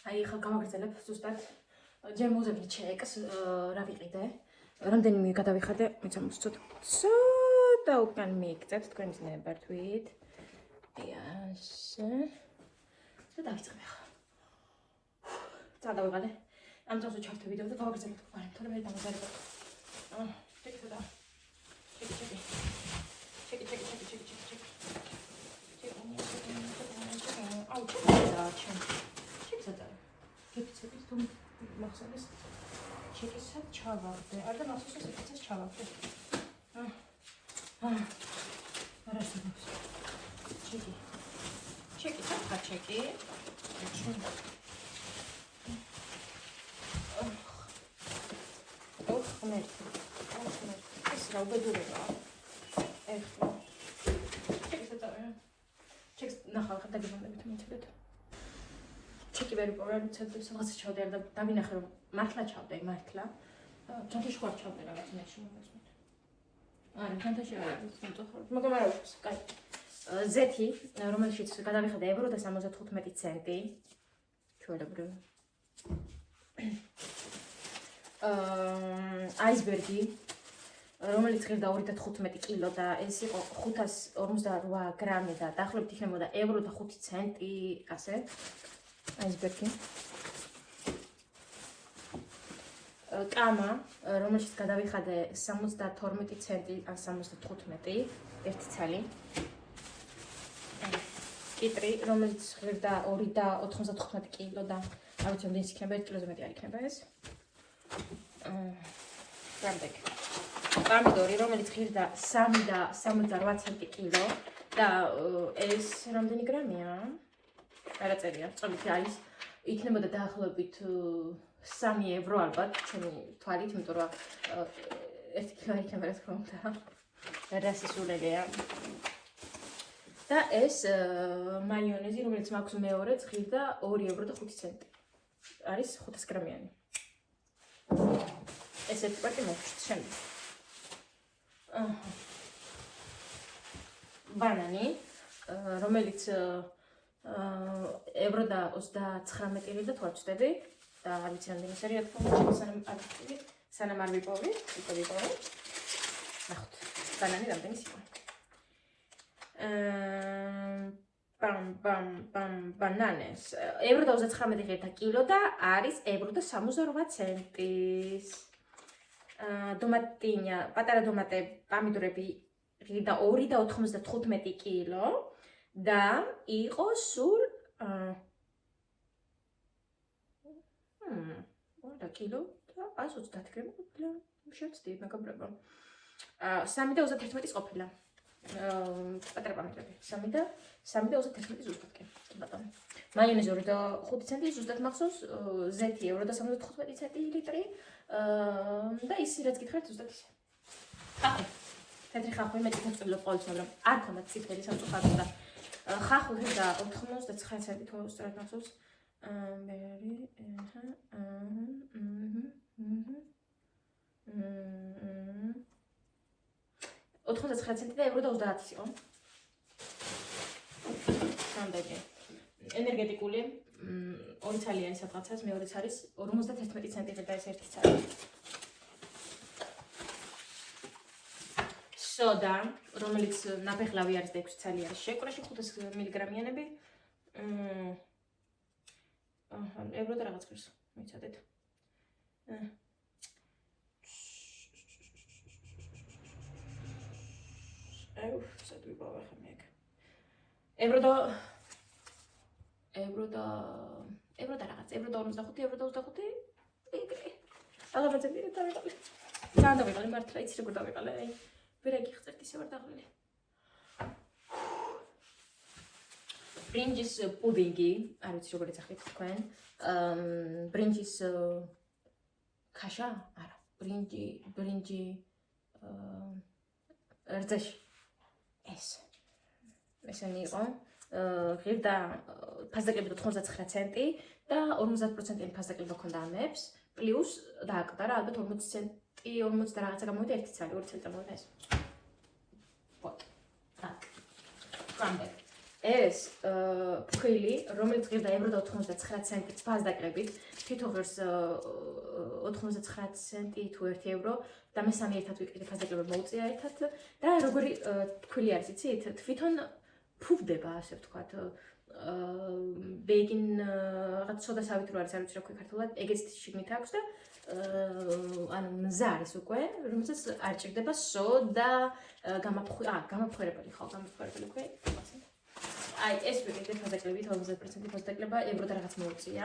აი ხა გამაგრძელებ ზუსტად ჯერ მოვზებდი ჩეკს რა ვიყიდე რამდენიმე გადავიხადე მეცა ცოტა უკან მიიქცეთ თქვენი ნებართვით ასე და დავიწყებ ხა წადავიღალე ამ წელს ჩავთე ვიდეო და გავაგრძელებ თქვენ თორე მე დამზადებ ჩეკი და ჩეკი აუ ჩეკი თუ მახსოვდეს ჩეკისაც ჩავავდე არ და მახსოვდეს ჩეკისაც ჩავავდე არასდროს ჩეკისაც ხა ჩეკი ეს რა უბედურებაა ეხლა ჩეკს ნახავ ხა დაგებამდებით მიჩვიდეთ ჩეკი ვერ უყურებ ცოტა რაღაცა ჩავდე და დავინახე რომ მართლა ჩავდე მართლა ჩანთაში ხარ ჩავდე რაღაც მეში მომესმით არა ჩანთაში არ არის მაგრამ არა კაი ზეთი რომელშიც გადავიხადე ევრო და 75 ცენტი ჩვეულებრივ აისბერგი რომელიც ღირდა 215 კილო და ეს იყო 558 გრამი და დაახლოებით იქნებოდა ევრო და 5 ცენტი ასე აისბერგი კამა რომელშიც გადავიხადე 72 ცენტი ან 75 ერთი ცალი კიტრი რომელიც ღირდა 2.95 კილო და არ ვიცი რამდენი იქნება 1 კილოზე მეტი არ იქნება ეს რამდენ პამიდორი რომელიც ღირდა 3.68 ცენტი კილო და ეს რამდენი გრამია არა წერია წობით არის იქნებოდა დაახლოებით 3 ევრო ალბათ ჩემი თვალით იმიტომ რომ 1 კილო იქნება რა თქმა უნდა რა სისულელეა და ეს მაიონეზი რომელიც მაქვს მეორეც ღირდა 2 ევრო და 5 ცენტი არის 500 გრამიანი ეს ერთი პაკეტი მოგვჭირთ შემდეგ ბანანი რომელიც ევრო და 39 ლირა თუ არ ვწდები და არ ვიცი რამდენი სერია თქო სანამ არ ვიპოვი ნახოთ ბანანი რამდენი სიყო ბანანეს ევრო და 39 ლირა კილო და არის ევრო და 68 ცენტის დომატინია პატარა დომატე პამიდორები ღირდა 2.95 კილო და იყო სულ და კილო და 130 გრამი ყოფილა შევწდი მეგობრებო 3.31 ყოფილა პატარა პამიდორები 3.31 ზუსტად კი ბატონო მაიონეზი 2.5 ცენტი ზუსტად მახსოვს ზეთი ევრო და 75 ცენტი ლიტრი და ის რაც გითხარით ზუსტად ისე ხახვი თეთრი ხახვი მეტი მოწყობილობ ყოველთვის მაგრამ არ ქონდა ციფრები სამწუხაროდ და ხახვი და 99 ცენტი თუ სწორად მახსოვს მერი 99 ცენტი და ევრო და 30 იყო რამდენი ენერგეტიკული ორი ცალი არის სადღაცას მეორეც არის 51 ცენტი და ეს ერთი ცალი სოდა რომელიც ნაფეხლავი არის და 6 ცალი არის შეკრაში 500 მილიგრამიანები ევრო და რაღაც ღირს მიცადეთ სად ვიპოვე ხა მე ევრო და რაღაც ევრო და 45 ევრო და 25 აღაბეჭდი და ვიყავი ძალიან დავიყალე მართლა იცი როგორ დავიყალე ვერ აგიხწერთ ისე ვარ დაღლილი ბრინჯის პუდინგი არ ვიცი როგორ ეძახით თქვენ ბრინჯის ქაშა არა ბრინჯი რძეში ესენი იყო ღირდა ფასდაკლები 99 ცენტი და 50% ფასდაკლება ჰქონდა ამებს პლუს დააკდა რა ალბათ 40 ცენტი 40 და რაღაცა გამოვიდა 1 ცალი 2 ცენტი გამოვიდა ეს ბოტ აკ კრამბერ ეს ფქვილი, რომელიც ღირდა евро და 99 ცენტი ფასდაკლებით, თვითონ ღირს 99 ცენტი თუ 1 евро და მე სამი ერთად ვიყიდე ფასდაკლება მოუწია ერთად და როგორი ფქვილი არის, იცით? თვითონ ფუვდება, ასე ვთქვათ. ბეგინ რაღაც სოდასავით რო არის, არ ვიცი რა ქვია ქართულად, ეგეც შიგნით აქვს და ანუ მზა არის უკვე, რომელსაც არ ჭირდება სოდა, გამაფხვერებელი ხო, გამაფხვერებელი ქვია. აი, ეს ვიყიდე ფასდაკლებით 50% ფასდაკლება, евро და რაღაც მოუწია.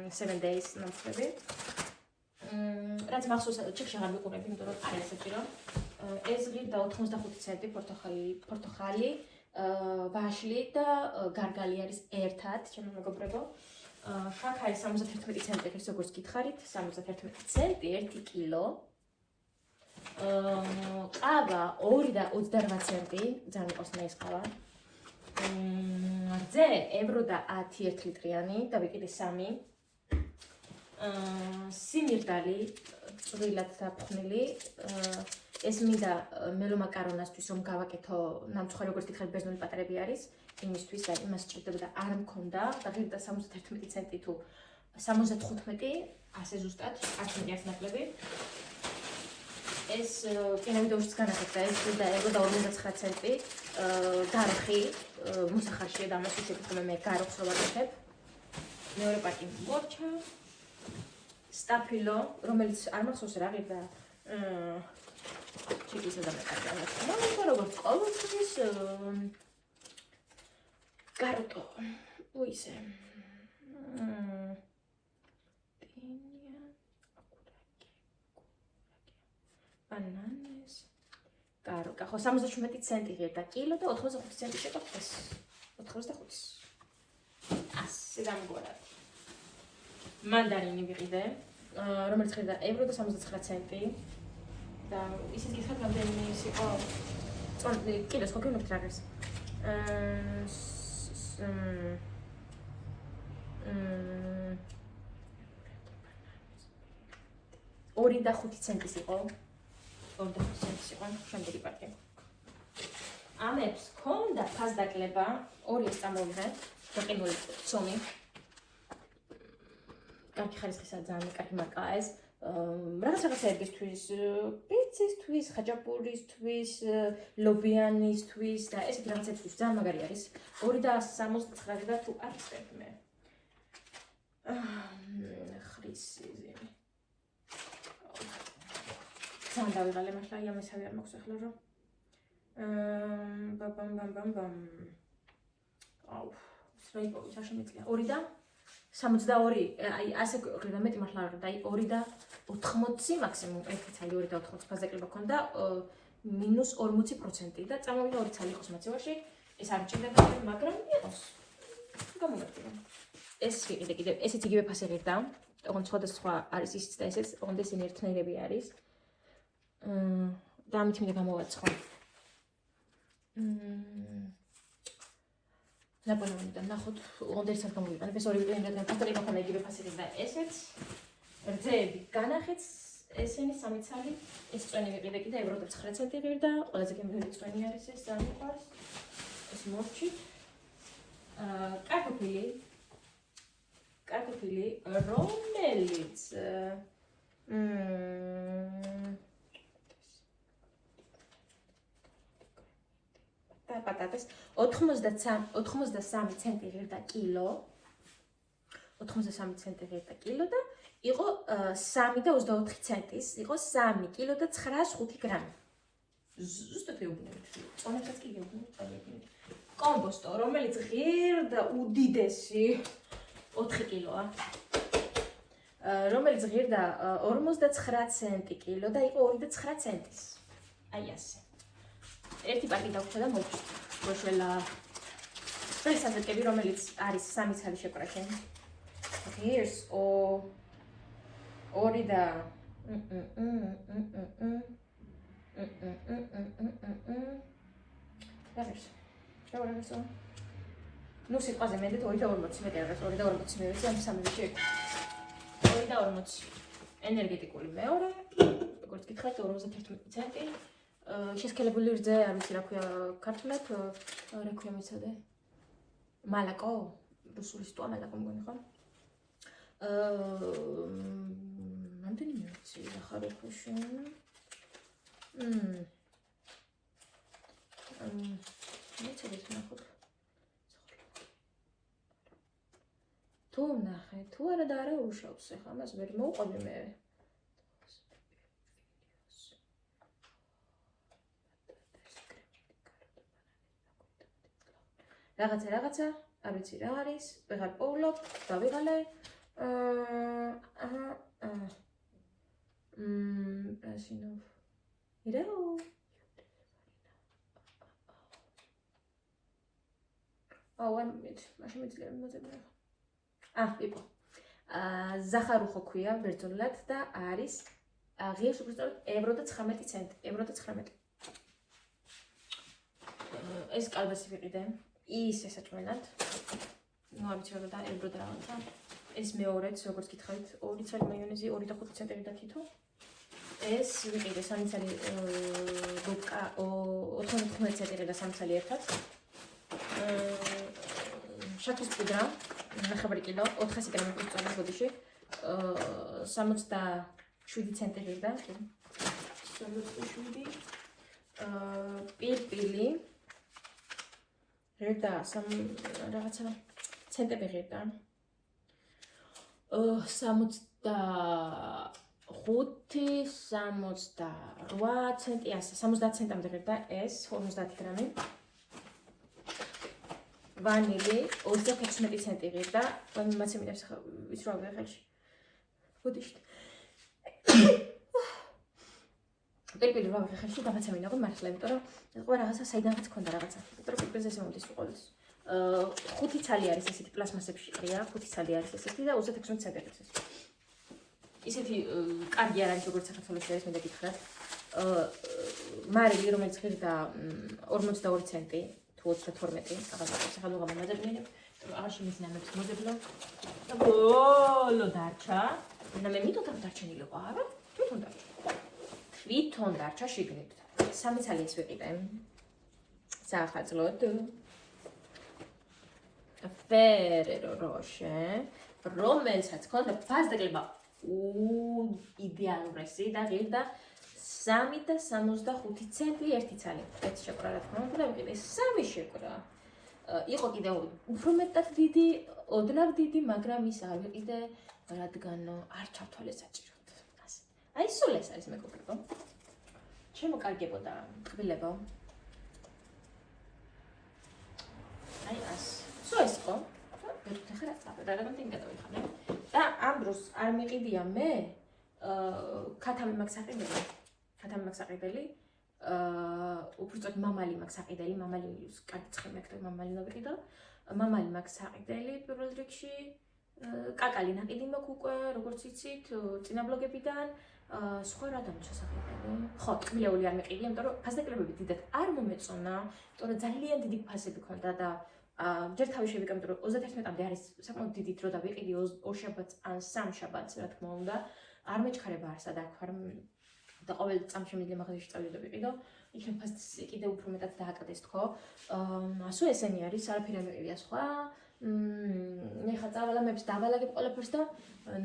7 days ნაცვლები. რაც მახსოვს ჩეხში აღარ ვიყურებ, იმიტომ რომ არ ესაჭირო. ეს ღირდა 85 ცენტი პორტოხალი, ვაშლი და გარგალი არის ერთად, ჩემო მეგობრებო. ხაქ არის 71 ცენტი, როგორც გითხარით, 71 ცენტი 1 კილო. ყავა 2.28 ცენტი, ძალიან იყოს ეს ყავა. რძე евро და 10 1 ლიტრიანი და ვიყიდე 3. სიმირდალი წვრილად დაფხვნილი. ეს მინდა მელომაკარონასთვის რომ გავაკეთო ნამცხვარი როგორც გითხარით ბერძნული პატარები არის იმისთვის და იმას ჭირდება და არ მქონდა და ღირდა 71 ცენტი თუ 75 ასე ზუსტად 10 მილიარდ ნაკლები. ეს კინო ვიდეოშიც განახეთქა ეს და евро და 59 ცენტი გარხი მოსახარშია და ამას ვიშეკითხე მე გარხს რო ვაკეთებ. მეორე პარტი მორჩა სტაფილო რომელიც არ მახსოვს რა ღირდა ჩიკისა და მეტალია. მაგრამ როგორც ყოველთვის გაროტო უისე ბანანეს გაროკა ხო 77 ცენტი ღირდა კილო და 85 ცენტი შეყოფეს 85 ასე დამგვარად. მანდარინი ვიყიდე რომელიც ღირდა евро და 79 ცენტი და ისიც გითხარით რამდენი ის იყო კილოს ხო გეუბნებით რა არის 2.5 ცენტის იყო 2.5 ცენტის იყო შემდეგი პარტია. ამებს ქონდა ფასდაკლება 2-ს წამოვიღე დაყინული ცომი. კარგი ხარისხისა ძალიან კარგი მარკაა ეს. რაღაცებისთვის, პიცისთვის, ხაჭაპურისთვის, ლობიანისთვის და ესეთ რაღაცებისთვის ძალიან მაგარი არის. 2.69 და თუ არ ვწერ მე. ხრისიზი. ძალიან დავიღალე მართლა, ამასავე არ მაქვს ახლა რომ. ბამ. აუ, სრაიპოვი საშემიძლია. 2.62, აი ასე ყრიდა მეტი მართლა არ ყრიდა, აი 2.80 მაქსიმუმ, ერთი ცალი 2.80 ფასდაკლება ქონდა, -40% და წამოვიდა 2 ცალი იყოს მოცივაში, ეს არ მჭირდება, მაგრამ იყოს. გამომადგება. ეს ვიყიდე კიდევ, ესეც იგივე ფასი ღირდა, ოღონდ სხვადასხვა არის ისიც და ესეც, ოღონდ ესენი ერთნაირები არის. და ამით მინდა გამოვაცხო. ნაპოლეონიდან ნახოთ, ოღონდ ერთად გამოვიყენებ, ეს 2 ვიყიდე, ფასდაკლება ქონდა იგივე ფასი ღირდა ესეც. რძეები განახეთ, ესენი 3 ცალი, ეს წვენი ვიყიდე კიდე евро და 9 ცენტი ღირდა, ყველაზე გემრიელი წვენი არის ეს, ძალიან მიყვარს. ეს მორჩი. კარტოფილი, რომელიც და პატატეს 83 ცენტი ღირდა კილო. 83 ცენტი ღირდა კილო და იყო 3.24 ცენტის, იყო 3 კილო და 905 გრამი. ზუსტად ეუბნებით. წონებსაც კი გეუბნებით. კომბოსტო, რომელიც ღირდა უდიდესი 4 კილოა. რომელიც ღირდა 59 ცენტი კილო და იყო 2.9 ცენტის. აი ასე. ერთი პაკი დავხვდა და მოშველა. ეს საზეთები, რომელიც არის 3 ცალი შეკვრაკენ. Here's ორი და დაგერს. შევარაგესო. ნუ სიტყვაზე მენდეთ 2.40 მეტი არის 2.40 მივეცი ამ სამივე შეექ. 2.40 ენერგეტიკული მეორე, როგორც გითხრათ 51 ცენტი. შესქელებული რძე, არ ვიცი რა ქვია ქართულად, რა ქვია მიცადე. მალაკო? რუსული სიტყვა მალაკო მგონი ხო? რამდენი ვიცი ზახაროხოში? მეცადეთ ნახოთ. თუ ნახე, თუ არა და არა უშავს ახლა მას ვერ მოვყვები მე. რაღაცა, არ ვიცი რა არის, ვეღარ პოულობ, დავიღალე. Rasinov. Ირეო. მაშინ მეძლია მოძებნა. იყო. ზახარუხო ქვია ბერძნულად და არის ღირს უბრალოდ ევრო და 19 ცენტი, ევრო და 19. ეს კალბასი ვიყიდე. ის ესაჭმელად. ნუ არ ვიცი რა და ევრო და რაღაცა. ეს მეორეც როგორც გითხარით 2 ცალი მაიონეზი 2 და 5 ცენტები და თითო. ეს ვიყიდე 3 ცალი ბოკა 95 ცენტი და 3 ცალი ერთად. შაქრის პუდრა 9 კილო 400 გრამი წონის ბოდიში 67 ცენტები და 67 პირპილი რედა რაღაცა ცენტები რედა 65 68 ცენტი ასე 70 ცენტამდე რედა ეს 50 გრამი ვანილი 36 ცენტი ღირდა, მაცემიდებს ახლა ვიცრავია ხელში. ბოდიში. პირპილი რა ვახე ხელში დამაცემინაღო მართლა, იმიტომ რომ ყო რაღაცა საიდანაც ქონდა რაღაცა. იმიტომ რომ პირპილზე შემოდის ყოველთვის. 5 ცალი არის ესეთი პლასმასებში ყრია, 5 ცალი არის ესეთი და 36 ცენტი არის ეს. ისეთი კარგი არ არის როგორც საქართველოში არის, მე დაგითხრათ. მარილი რომელიც ღირდა 42 ცენტი 22 აღარ სახელოგამა მაძებნინებ, აღარ შემიძლია მოძებნო. და ბოლო დარჩა. და მე მითხრა დარჩენილიყო, არა? თვითონ დარჩა შიგნით. 3 ცალი ეს ვიყიდე. საახალწლოდ. Ferrero Rocher, რომელსაც ქონდა ფასდაკლება იდეალურესი და ღირდა 3 და 65 ცენტი ერთი ცალი. ეს შეკრა რა თქმა უნდა, ვიყიდე 3 შეკრა. იყო კიდევ უფრო მეტად დიდი, ოდნავ დიდი, მაგრამ ის არ ვიყიდე, რადგან არ ჩავთვალე საჭიროდ. ასე. აი სულ ეს არის მეგობრებო. ჩემო კარგებოდა, ყბილებო. აი ას. სულ ეს იყო. ვერ ვთქე რა წაბე, რადგან დინგა დავიხანე. და ამ დროს არ მიყიდია მე ქათამი მაქვს აყიდელი. ქათამი მაქვს აყიდელი. უბრალოდ მამალი მაქვს აყიდელი, მამალი კარგი ცხიმი აქვს და მამალი ნავიყიდო. მამალი მაქვს აყიდელი პირველ რიგში. კაკალი ნაყიდი მაქვს უკვე, როგორც იცით, წინა ბლოგებიდან. სხვა რა დამჩას აყიდელი. ხო, ტკბილეული არ მიყიდია, იმიტომ რომ ფასდაკლებები დიდად არ მომეწონა, იმიტომ რომ ძალიან დიდი ფასები ქონდა და ჯერ თავი შევიკამ, რომ 31-მდე არის საკმაოდ დიდი დრო და ვიყიდი 2 შაბათს ან 3 შაბათს, რა თქმა უნდა. არ მეჩქარება არ სად აქ ვარ და ყოველ წამს შემიძლია მაღაზიაში წავიდე ვიყიდო. იქნებ ფასს კიდევ უფრო მეტად დააკდეს თქო. სულ ესენი არის, არაფერი არ მეყიდია სხვა. მე ხა წავალამებს დავალაგებ ყველაფერს და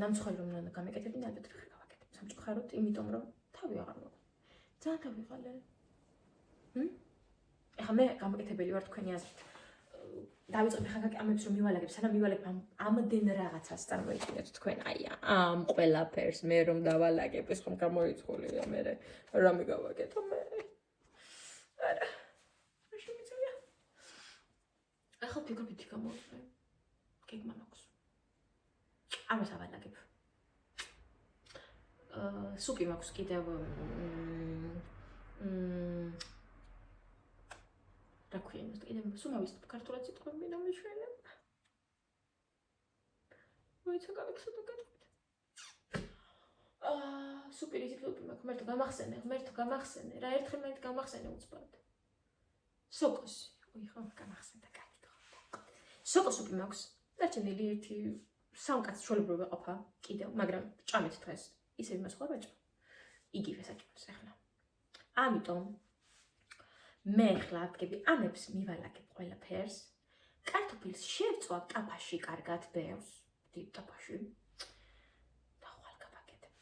ნამცხვარი რომ გამეკეთებინა, ალბათ ხარ გავაკეთებ. სამწუხაროდ, იმიტომ რომ თავი აღარ მაქვს. ძალიან დავიღალე. ეხლა მე გამეკეთებელი ვარ თქვენი აზრით. დავიწყებ ხა ამებს რომ მივალაგებ, სანამ მივალაგებ ამდენ რაღაცას წარმოიდგინეთ თქვენ, აი ამ ყველაფერს მე რომ დავალაგებ, ეს ხომ გამოიწყულია მე რამე გავაკეთო მე. არა. მაშინ მიწია. ახლა ფიქრობთ გამოვიყრე. გეგმა მაქვს. ამას ავალაგებ. სუპი მაქვს კიდევ რა ქვია იმას კიდევ სუმავის ქართულად სიტყვები და მეშვენებ. მოიცა გავიქცე და გადავიდე. სუპი რიცხვი მაქვს, მერტო გამახსენე, რა ერთხელ მაინც გამახსენე უცბად. სოკოსი. ოი ხო, გამახსენდა კარგი. სოკოს სუპი მაქვს. დარჩენილი ერთი სამკაც ჩვეულებრივი ყოფა კიდევ, მაგრამ ჭამეთ დღეს. ისე იმას ხარ ვაჭრო. იგივე საჭმელს ახლა. ამიტომ მე ახლა ადგები ამებს მივალაგებ ყველაფერს კარტოფილს შევწვა ტაფაში კარგად ბევრს, დიდ ტაფაში. და ხვალ გავაკეთებ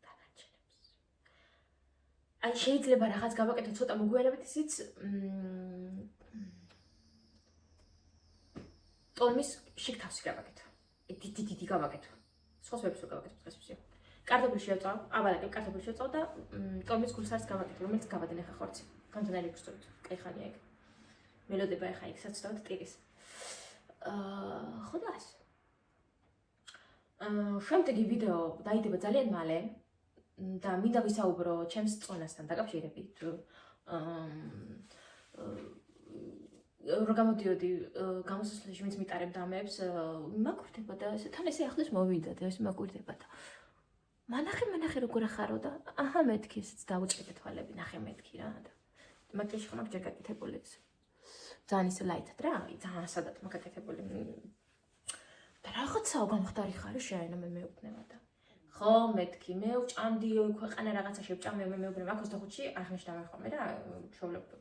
დანარჩენებს. აი შეიძლება რაღაც გავაკეთო ცოტა მოგვიანებით ისიც ტორმის შიგთავსი გავაკეთო. დიდი გავაკეთო. სხვას ვებს რო გავაკეთებ დღეს ვსიო. კარტოფილს შევწვა, აბალაკებ კარტოფილს შევწვა და ტორმის გულსარს გავაკეთე, რომელიც გავადნე ხა ხორცი. გამთანარი გსწორით. კაიხანია ეგ. მელოდება ახლა იქ საცდავთ ტირის. ხო და ასე. შემდეგი ვიდეო დაიდება ძალიან მალე და მინდა ვისაუბრო ჩემს წონასთან დაკავშირებით. რო გამოდიოდი გამოსასვლელში ვინც მიტარებდა ამებს, მაკვირდება და თან ესე ახლოს მოვიდა და ეს მაკვირდება და მანახე როგორ ახარო და აჰა მეთქი ესეც დაუჭირე თვალები, ნახე მეთქი რა და მაგაში ხომ ჯერ გაკეთებული ეს. ძალიან ისე ლაითად რა, ძალიან სადად მაგაკეთებული. და რაღაცაო გამხდარი ხარი შეაენა მე მეუბნება და ხო მეთქი მე ვჭამდიო ქვეყანა რაღაცა შევჭამე მე მეუბნება აქ 25-ში აღნიშ დავახომე რა შოვლებო.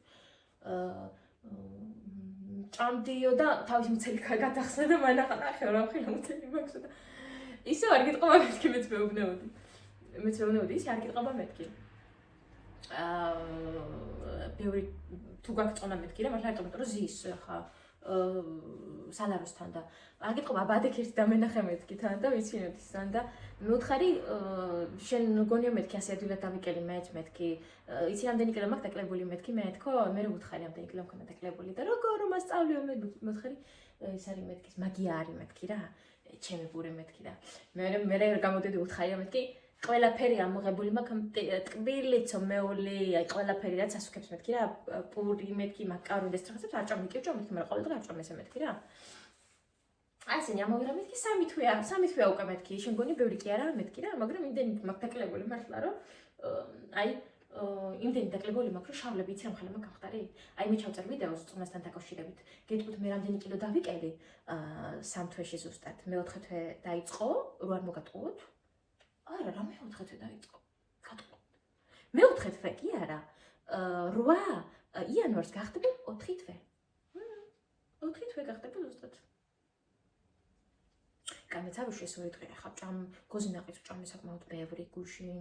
ჭამდიო და თავის მცელი გადახსნა და მანახა ნახე რა ხილა მცელი მაქვს და ისე არ გიტყობა მეთქი მეც მეუბნებოდი. ისე არ გიტყობა მეთქი. ბევრი თუ გაგწონა მეთქი რა მართლა იმიტომ რომ ზის ხა სალაროსთან და არ გიტყობა ბადეკ ერთი დამენახე მეთქი თან და ვიცინოთ ისთან და მეუთხარი შენ გონიო მეთქი ასე ადვილად დავიკელი მეც მეთქი იცი რამდენი კილო მაქვს დაკლებული მეთქი მე თქო მე რო ვუთხარი რამდენი კილო მქონდა დაკლებული და როგორ რომ ასწავლიო მე მეუთხარი ეს არის მეთქის მაგია არის მეთქი რა ჩემი პური მეთქი და მე გამოდიოდი უთხარი მეთქი ყველაფერი ამოღებული მაქვს ტკბილიცო მეოლი აი ყველაფერი რაც ასუქებს მეთქი რა პური მეთქი მაკარონი და რაღაცებს არ ჭამდი კი ჭამდი მაგრამ ყოველდღე არ ჭამ ესე მეთქი რა ასენი ამოვიღე მეთქი 3 თვეა უკვე მეთქი შენ გონი ბევრი კი არა მეთქი რა მაგრამ იმდენი მაქვს დაკლებული მართლა რომ აი იმდენი დაკლებული მაქვს რომ შავლები იცი რამ ხალე მაქვს გამხდარი აი მე ჩავწერ ვიდეოს წონასთან დაკავშირებით გეტყვით მე რამდენი კილო დავიკელი 3 თვეში ზუსტად მე 4 თვე დაიწყო რო არ მოგატყუოთ არა რა მე 4 თვე დაიწყო გატყუოთ მე 4 თვე კი არა 8 იანვარს გახდება 4 თვე 4 თვე გახდება ზუსტად გამეცავი შესული დღე ახლა ჭამ გოზინაყის ჭამე საკმაოდ ბევრი გუშინ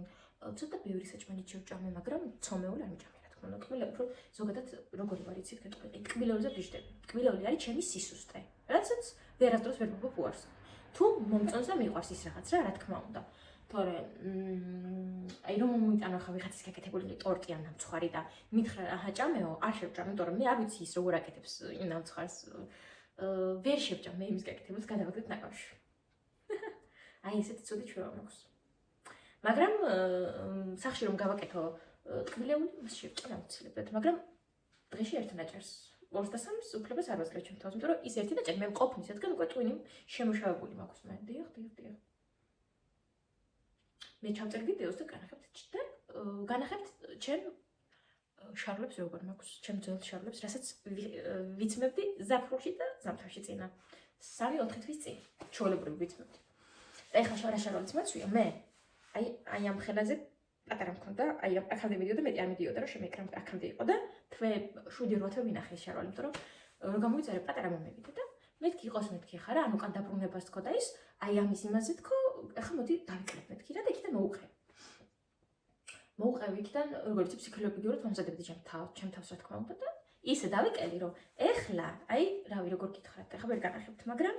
ცოტა ბევრი საჭმელი შევჭამე მაგრამ ცომეული არ მიჭამე რა თქმა უნდა კბილები უფრო ზოგადად როგორი ვარ იცით გეტყვი კბილებზე ვიждები კბილები არის ჩემი სისუსტე რაცაც ვერასდროს ვერ მოგებ უარს თუ მომწონს და მიყვარს ის რაღაც რა თქმა უნდა თორე აი რომ მომიტანო ხა ვიღაცის გაკეთებული ტორტი ან ნამცხვარი და მითხრა აჰა ჭამეო არ შევჭამე იმიტომ რომ მე არ ვიცი ის როგორ აკეთებს იმ ნამცხვარს ვერ შევჭამე იმის გაკეთებულს გადავაგდებ ნაკავში აი ესეთი ცუდი ჩვევა მაქვს მაგრამ სახში რომ გავაკეთო ტკბილეული მას შევჭამ აუცილებლად მაგრამ დღეში ერთ ნაჭერს 2-3-ის უფლებას არ ვაძლევ ჩემ თავს იმიტომ რომ ის ერთი ნაჭერი მე მყოფნი სადგან უკვე ტვინი შემოშავებული მაქვს მე დიახ მე ჩავწერ ვიდეოს და განახებთ ჩემ შარლებს როგორ მაქვს ჩემ ძველ შარლებს რასაც ვიცმებდი ზაფხულში და ზამთარში წინა 3-4 თვის წინ ჩვეულებრივ ვიცმებდი და ეხლა შარლებს მაცვია მე აი ამ ხელაზე პატარა მქონდა აი აქამდე მიდიოდა მეტი არ მიდიოდა რომ შემეკრა აქამდე იყო და თვე 7-8 თვე ვინახე შარლი იმიტომ რომ გამოიწერე პატარა მომევიდა და მეთქი იყოს მეთქი ხა რა ანუ კან დაბრუნებას თქო და ის აი ამის იმაზე თქო ახლა მოდი დავიკრებ მეთქი რა და იქიდან მოუყევი იქიდან როგორც ფსიქოლოგიურად მომზადებდი ჩემ თავს რა თქმა უნდა და ისე დავიკელი რომ ეხლა აი რავი როგორ გითხრათ ახლა ვერ განახებთ მაგრამ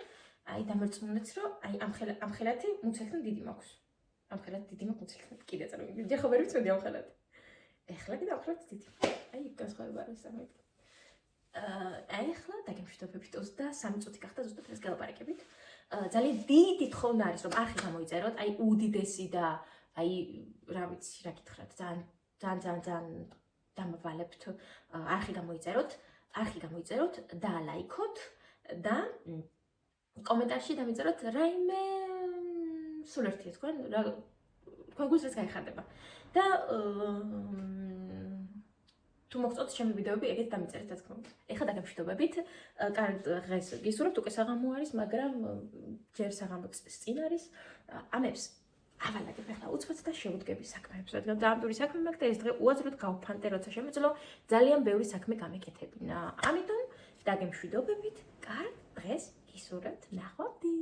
აი დამერწმუნდეთ რომ აი ამ ხელათი მუცელთან დიდი მაქვს ამ ხელათი დიდი მაქვს მუცელთან კიდე წარმოვიდგინე ჯერ ხო ვერ ვიცოდი ამ ხელათი ეხლა კიდე ამ ხელათი დიდი აი გასხვავება არის ამით აი ახლა დაგემშვიდობებით 23 წუთი გახდა ზუსტად ეს გელაპარაკებით ძალიან დიდი თხოვნა არის რომ არხი გამოიწეროთ აი უდიდესი და აი რა ვიცი რა გითხრათ ძალიან დამავალებთ არხი გამოიწეროთ და ლაიქოთ და კომენტარში დამიწეროთ რაიმე სულ ერთია თქვენ გულს რაც გაიხარდება და თუ მოგწონთ ჩემი ვიდეოები, ეგეთ დამიწერეთ რა თქმა უნდა. ეხლა დაგემშვიდობებით. დღეს გისურვებთ უკვე საღამო არის, მაგრამ ჯერ საღამო წინ არის. ამებს ავალაგებ ახლა უცბად და შევუდგები საქმეებს, რადგან დაამტური საქმე მაქვს და ეს დღე უაზროდ გავფანტე, როცა შემეძლო ძალიან ბევრი საქმე გამეკეთებინა. ამიტომ დაგემშვიდობებით. კარგ დღეს გისურვებთ ნახვამდის.